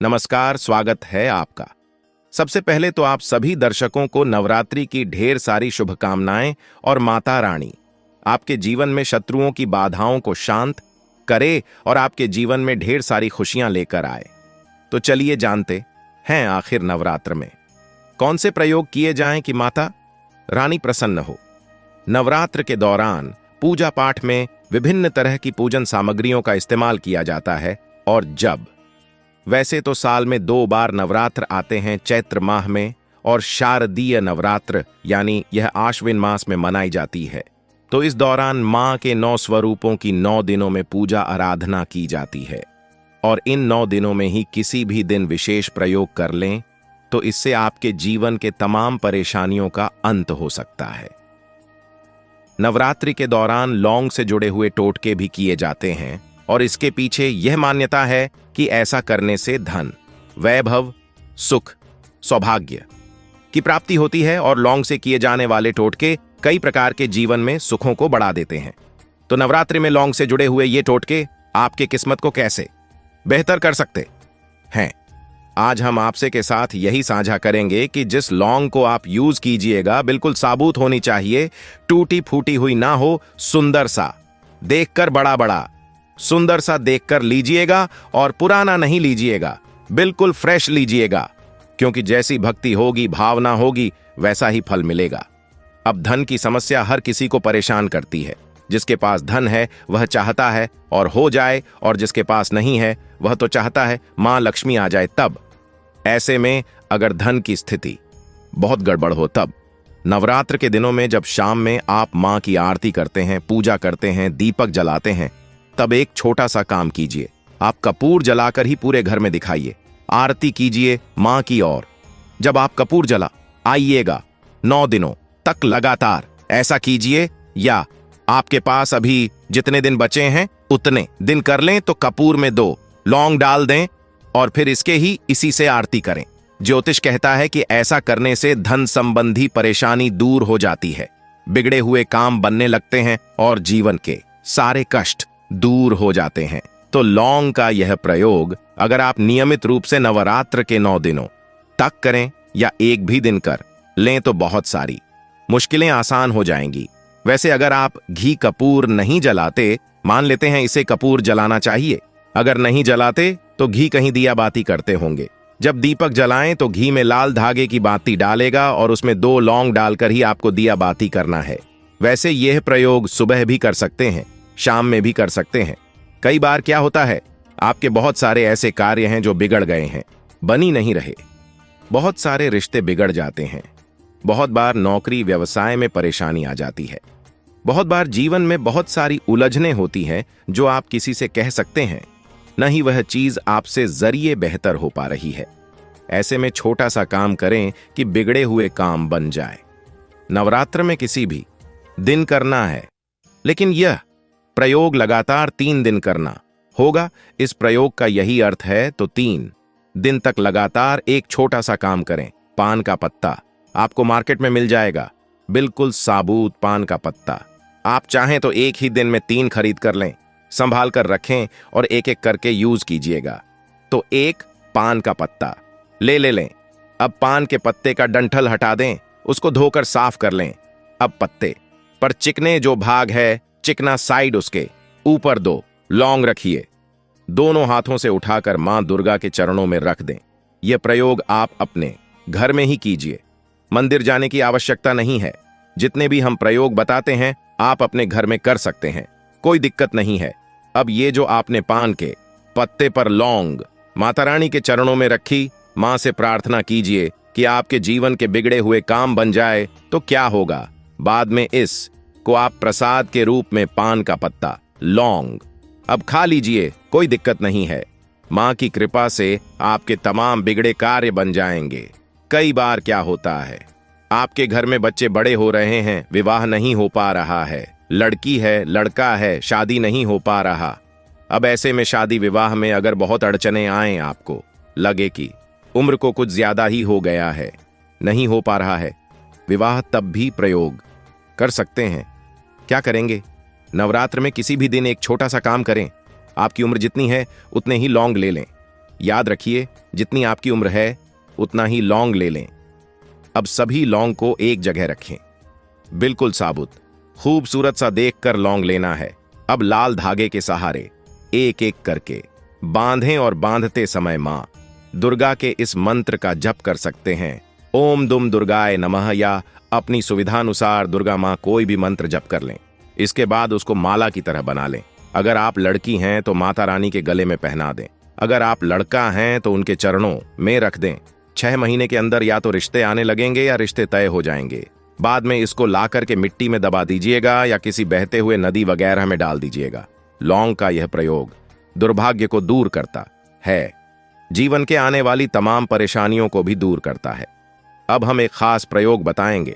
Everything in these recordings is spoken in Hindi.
नमस्कार, स्वागत है आपका। सबसे पहले तो आप सभी दर्शकों को नवरात्रि की ढेर सारी शुभकामनाएं और माता रानी आपके जीवन में शत्रुओं की बाधाओं को शांत करे और आपके जीवन में ढेर सारी खुशियां लेकर आए। तो चलिए जानते हैं आखिर नवरात्र में कौन से प्रयोग किए जाएं कि माता रानी प्रसन्न हो। नवरात्र के दौरान पूजा पाठ में विभिन्न तरह की पूजन सामग्रियों का इस्तेमाल किया जाता है और जब वैसे तो साल में 2 बार नवरात्र आते हैं, चैत्र माह में और शारदीय नवरात्र यानी यह आश्विन मास में मनाई जाती है। तो इस दौरान मां के 9 स्वरूपों की 9 दिनों में पूजा आराधना की जाती है और इन 9 दिनों में ही किसी भी दिन विशेष प्रयोग कर लें तो इससे आपके जीवन के तमाम परेशानियों का अंत हो सकता है। नवरात्रि के दौरान लौंग से जुड़े हुए टोटके भी किए जाते हैं और इसके पीछे यह मान्यता है कि ऐसा करने से धन, वैभव, सुख, सौभाग्य की प्राप्ति होती है और लौंग से किए जाने वाले टोटके कई प्रकार के जीवन में सुखों को बढ़ा देते हैं। तो नवरात्रि में लौंग से जुड़े हुए ये टोटके आपके किस्मत को कैसे बेहतर कर सकते हैं, आज हम आपसे के साथ यही साझा करेंगे कि जिस लौंग को आप यूज कीजिएगा बिल्कुल साबुत होनी चाहिए, टूटी फूटी हुई ना हो, सुंदर सा देखकर बड़ा सुंदर सा देखकर लीजिएगा और पुराना नहीं लीजिएगा, बिल्कुल फ्रेश लीजिएगा, क्योंकि जैसी भक्ति होगी, भावना होगी, वैसा ही फल मिलेगा। अब धन की समस्या हर किसी को परेशान करती है। जिसके पास धन है वह चाहता है और हो जाए, और जिसके पास नहीं है वह तो चाहता है मां लक्ष्मी आ जाए तब। ऐसे में अगर धन की स्थिति बहुत गड़बड़ हो तब नवरात्र के दिनों में जब शाम में आप मां की आरती करते हैं, पूजा करते हैं, दीपक जलाते हैं, तब एक छोटा सा काम कीजिए। आप कपूर जलाकर ही पूरे घर में दिखाइए, आरती कीजिए मां की ओर। जब आप कपूर जला आइएगा 9 दिनों तक लगातार ऐसा कीजिए, या आपके पास अभी जितने दिन बचे हैं उतने दिन कर लें तो कपूर में 2 लौंग डाल दें और फिर इसी से आरती करें। ज्योतिष कहता है कि ऐसा करने से धन संबंधी परेशानी दूर हो जाती है, बिगड़े हुए काम बनने लगते हैं और जीवन के सारे कष्ट दूर हो जाते हैं। तो लौंग का यह प्रयोग अगर आप नियमित रूप से नवरात्र के 9 दिनों तक करें या एक भी दिन कर लें तो बहुत सारी मुश्किलें आसान हो जाएंगी। वैसे अगर आप घी कपूर नहीं जलाते, मान लेते हैं इसे कपूर जलाना चाहिए, अगर नहीं जलाते तो घी कहीं दिया बाती करते होंगे। जब दीपक जलाएं तो घी में लाल धागे की बाती डालेगा और उसमें 2 लौंग डालकर ही आपको दिया बाती करना है। वैसे यह प्रयोग सुबह भी कर सकते हैं, शाम में भी कर सकते हैं। कई बार क्या होता है, आपके बहुत सारे ऐसे कार्य हैं जो बिगड़ गए हैं, बनी नहीं रहे, बहुत सारे रिश्ते बिगड़ जाते हैं, बहुत बार नौकरी व्यवसाय में परेशानी आ जाती है, बहुत बार जीवन में बहुत सारी उलझनें होती हैं जो आप किसी से कह सकते हैं, न ही वह चीज आपसे जरिए बेहतर हो पा रही है। ऐसे में छोटा सा काम करें कि बिगड़े हुए काम बन जाए। नवरात्र में किसी भी दिन करना है, लेकिन यह प्रयोग लगातार 3 दिन करना होगा। इस प्रयोग का यही अर्थ है। तो 3 दिन तक लगातार एक छोटा सा काम करें। पान का पत्ता आपको मार्केट में मिल जाएगा, बिल्कुल साबुत पान का पत्ता। आप चाहें तो एक ही दिन में 3 खरीद कर लें, संभाल कर रखें और एक एक करके यूज कीजिएगा। तो एक पान का पत्ता ले लें। अब पान के पत्ते का डंठल हटा दें, उसको धोकर साफ कर लें। अब पत्ते पर चिकने जो भाग है, चिकना साइड, उसके ऊपर 2 लौंग रखिए। दोनों हाथों से उठाकर मां दुर्गा के चरणों में रख दें। यह प्रयोग आप अपने घर में ही कीजिए, मंदिर जाने की आवश्यकता नहीं है। जितने भी हम प्रयोग बताते हैं आप अपने घर में कर सकते हैं, कोई दिक्कत नहीं है। अब ये जो आपने पान के पत्ते पर लौंग माता रानी के चरणों में रखी, मां से प्रार्थना कीजिए कि आपके जीवन के बिगड़े हुए काम बन जाए। तो क्या होगा, बाद में इस को आप प्रसाद के रूप में पान का पत्ता, लौंग अब खा लीजिए, कोई दिक्कत नहीं है। मां की कृपा से आपके तमाम बिगड़े कार्य बन जाएंगे। कई बार क्या होता है, आपके घर में बच्चे बड़े हो रहे हैं, विवाह नहीं हो पा रहा है, लड़की है लड़का है, शादी नहीं हो पा रहा। अब ऐसे में शादी विवाह में अगर बहुत अड़चने आए, आपको लगे कि उम्र को कुछ ज्यादा ही हो गया है, नहीं हो पा रहा है विवाह, तब भी प्रयोग कर सकते हैं। क्या करेंगे, नवरात्र में किसी भी दिन एक छोटा सा काम करें। आपकी उम्र जितनी है उतने ही लौंग ले लें, याद रखिए, जितनी आपकी उम्र है उतना ही लौंग ले लें। अब सभी लौंग को एक जगह रखें, बिल्कुल साबुत, खूबसूरत सा देखकर लौंग लेना है। अब लाल धागे के सहारे एक एक करके बांधें और बांधते समय मां दुर्गा के इस मंत्र का जप कर सकते हैं। ओम दुम दुर्गाय नमः, या अपनी सुविधानुसार दुर्गा मां कोई भी मंत्र जप कर लें। इसके बाद उसको माला की तरह बना लें। अगर आप लड़की हैं तो माता रानी के गले में पहना दें। अगर आप लड़का हैं तो उनके चरणों में रख दें। 6 महीने के अंदर या तो रिश्ते आने लगेंगे या रिश्ते तय हो जाएंगे। बाद में इसको ला करके मिट्टी में दबा दीजिएगा या किसी बहते हुए नदी वगैरह में डाल दीजिएगा। लौंग का यह प्रयोग दुर्भाग्य को दूर करता है, जीवन के आने वाली तमाम परेशानियों को भी दूर करता है। अब हम एक खास प्रयोग बताएंगे।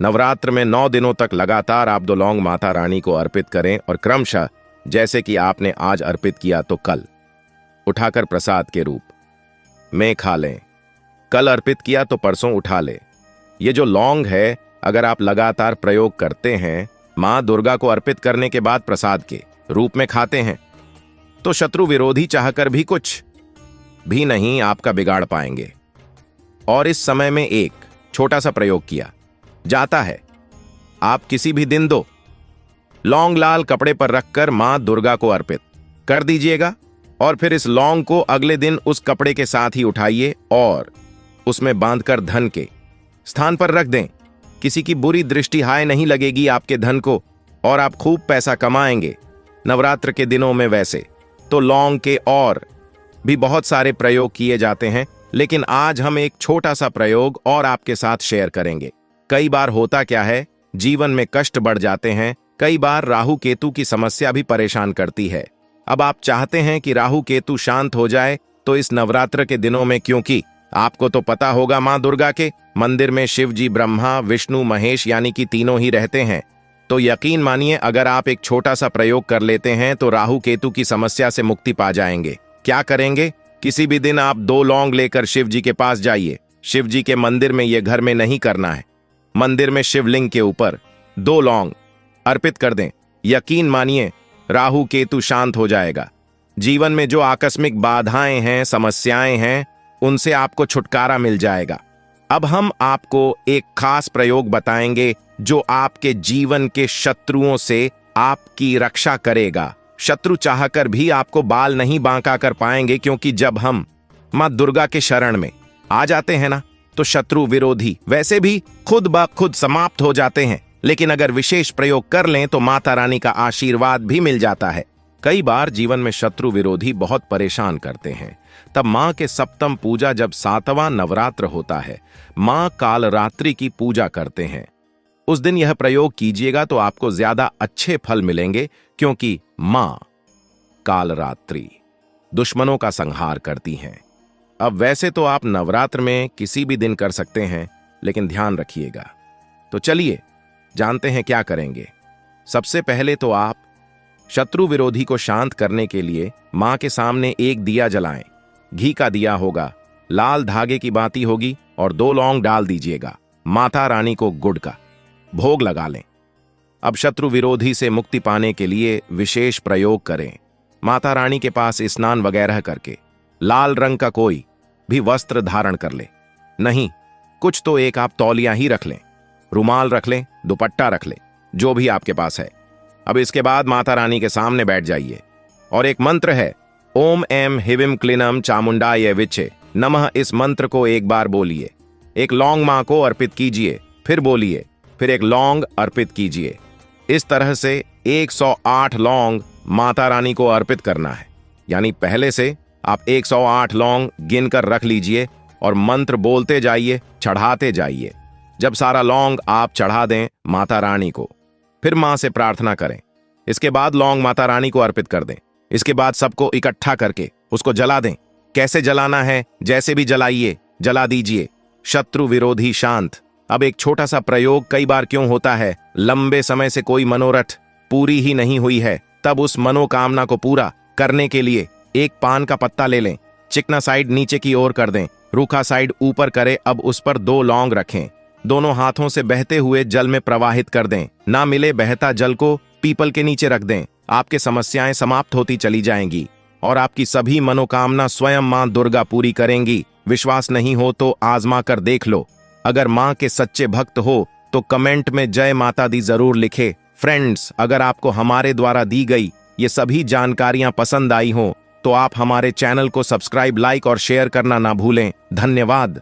नवरात्र में 9 दिनों तक लगातार आप 2 लौंग माता रानी को अर्पित करें और क्रमशः जैसे कि आपने आज अर्पित किया तो कल उठाकर प्रसाद के रूप में खा लें। कल अर्पित किया तो परसों उठा ले। ये जो लौंग है, अगर आप लगातार प्रयोग करते हैं, मां दुर्गा को अर्पित करने के बाद प्रसाद के रूप में खाते हैं, तो शत्रु विरोधी चाहकर भी कुछ भी नहीं आपका बिगाड़ पाएंगे। और इस समय में एक छोटा सा प्रयोग किया जाता है। आप किसी भी दिन 2 लौंग लाल कपड़े पर रखकर मां दुर्गा को अर्पित कर दीजिएगा और फिर इस लौंग को अगले दिन उस कपड़े के साथ ही उठाइए और उसमें बांधकर धन के स्थान पर रख दें। किसी की बुरी दृष्टि हाय नहीं लगेगी आपके धन को और आप खूब पैसा कमाएंगे। नवरात्र के दिनों में वैसे तो लौंग के और भी बहुत सारे प्रयोग किए जाते हैं, लेकिन आज हम एक छोटा सा प्रयोग और आपके साथ शेयर करेंगे। कई बार होता क्या है, जीवन में कष्ट बढ़ जाते हैं। कई बार राहु केतु की समस्या भी परेशान करती है। अब आप चाहते हैं कि राहु केतु शांत हो जाए, तो इस नवरात्र के दिनों में, क्योंकि आपको तो पता होगा मां दुर्गा के मंदिर में शिव जी, ब्रह्मा, विष्णु, महेश यानी कि तीनों ही रहते हैं, तो यकीन मानिए अगर आप एक छोटा सा प्रयोग कर लेते हैं तो राहु केतु की समस्या से मुक्ति पा जाएंगे। क्या करेंगे? किसी भी दिन आप 2 लौंग लेकर शिव जी के पास जाइए। शिव जी के मंदिर में, यह घर में नहीं करना है, मंदिर में शिवलिंग के ऊपर 2 लौंग अर्पित कर दें। यकीन मानिए राहु केतु शांत हो जाएगा। जीवन में जो आकस्मिक बाधाएं हैं, समस्याएं हैं, उनसे आपको छुटकारा मिल जाएगा। अब हम आपको एक खास प्रयोग बताएंगे जो आपके जीवन के शत्रुओं से आपकी रक्षा करेगा। शत्रु चाहकर भी आपको बाल नहीं बांका कर पाएंगे, क्योंकि जब हम मां दुर्गा के शरण में आ जाते हैं ना, तो शत्रु विरोधी वैसे भी खुद ब खुद समाप्त हो जाते हैं। लेकिन अगर विशेष प्रयोग कर लें तो माता रानी का आशीर्वाद भी मिल जाता है। कई बार जीवन में शत्रु विरोधी बहुत परेशान करते हैं। तब मां के सप्तम पूजा, जब 7वां नवरात्र होता है, मां कालरात्रि की पूजा करते हैं। उस दिन यह प्रयोग कीजिएगा तो आपको ज्यादा अच्छे फल मिलेंगे, क्योंकि मां कालरात्रि दुश्मनों का संहार करती हैं। अब वैसे तो आप नवरात्र में किसी भी दिन कर सकते हैं, लेकिन ध्यान रखिएगा। तो चलिए जानते हैं क्या करेंगे। सबसे पहले तो आप शत्रु विरोधी को शांत करने के लिए मां के सामने एक दिया जलाएं। घी का दिया होगा, लाल धागे की बाती होगी और 2 लौंग डाल दीजिएगा। माता रानी को गुड़ का भोग लगा लें। अब शत्रु विरोधी से मुक्ति पाने के लिए विशेष प्रयोग करें। माता रानी के पास स्नान वगैरह करके लाल रंग का कोई भी वस्त्र धारण कर ले। नहीं कुछ तो एक आप तौलिया ही रख लें, रुमाल रख लें, दुपट्टा रख लें, जो भी आपके पास है। अब इसके बाद माता रानी के सामने बैठ जाइए और एक मंत्र है, ओम एम हिविम क्लीनम चामुंडाय विचे नमः। इस मंत्र को एक बार बोलिए। एक लौंग मां को अर्पित कीजिए, फिर बोलिए, फिर एक लौंग अर्पित कीजिए। इस तरह से 108 लौंग माता रानी को अर्पित करना है। यानी पहले से आप 108 लौंग गिनकर रख लीजिए और मंत्र बोलते जाइए, चढ़ाते जाइए। जब सारा लौंग आप चढ़ा दें माता रानी को, फिर मां से प्रार्थना करें। इसके बाद लौंग माता रानी को अर्पित कर दें। इसके बाद सबको इकट्ठा करके उसको जला दें। कैसे जलाना है? जैसे भी जलाइए, जला दीजिए। शत्रु विरोधी शांत। अब एक छोटा सा प्रयोग कई बार क्यों होता है, लंबे समय से कोई मनोरथ पूरी ही नहीं हुई है, तब उस मनोकामना को पूरा करने के लिए एक पान का पत्ता ले लें। चिकना साइड नीचे की ओर कर दें, रूखा साइड ऊपर करें। अब उस पर 2 लौंग रखें, दोनों हाथों से बहते हुए जल में प्रवाहित कर दें। ना मिले बहता जल को पीपल के नीचे रख दें। आपके समस्याएं समाप्त होती चली जाएंगी। और आपकी सभी मनोकामना स्वयं मां दुर्गा पूरी करेंगी। विश्वास नहीं हो तो आजमा कर देख लो। अगर मां के सच्चे भक्त हो तो कमेंट में जय माता दी जरूर लिखे। फ्रेंड्स, अगर आपको हमारे द्वारा दी गई ये सभी जानकारियां पसंद आई हो तो आप हमारे चैनल को सब्सक्राइब, लाइक और शेयर करना ना भूलें। धन्यवाद।